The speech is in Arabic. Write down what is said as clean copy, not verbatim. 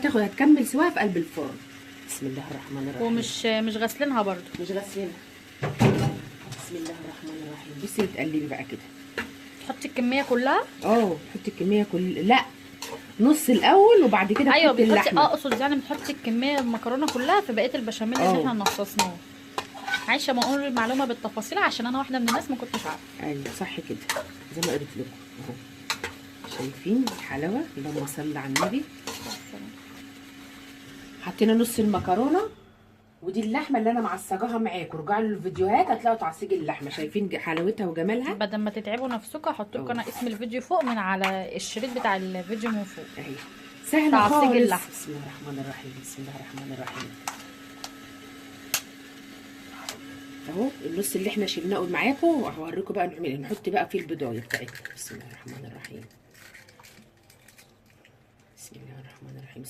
هتكمل سواها في قلب الفرن. بسم الله الرحمن الرحيم. ومش غاسلينها برضو، مش غسيلها. بسم الله الرحمن الرحيم. بصي بتقلبي بقى كده. تحطي الكميه كلها؟ بتحطي الكميه لا، نص الاول وبعد كده ايوه بتحطي بتحطي، اللحمه. اقصد يعني بتحطي الكميه المكرونه كلها في بقيه البشاميل اللي احنا نصصناه. عايشه ما اقول المعلومه بالتفاصيل عشان انا واحده من الناس ما كنتش عارفه. ايوه صح كده زي ما قلت لكم اهو. شايفين الحلاوه؟ اللهم صل على النبي. حطينا نص المكرونه، ودي اللحمه اللي انا معصجاها معاكم. رجعوا للفيديوهات هتلاقوا تعصيج اللحمه. شايفين حلاوتها وجمالها؟ بدل ما تتعبوا نفسكم هحط لكم انا اسم الفيديو فوق من على الشريط بتاع الفيديو من فوق. اهي سهله تعصيج خالص. اللحمه. بسم الله الرحمن الرحيم. بسم الله الرحمن الرحيم. اهو النص اللي احنا شلناه معاكم، وهوريكم بقى نحط بقى فيه البضايه بتاعتنا. بسم الله الرحمن الرحيم. بسم الله الرحمن الرحيم.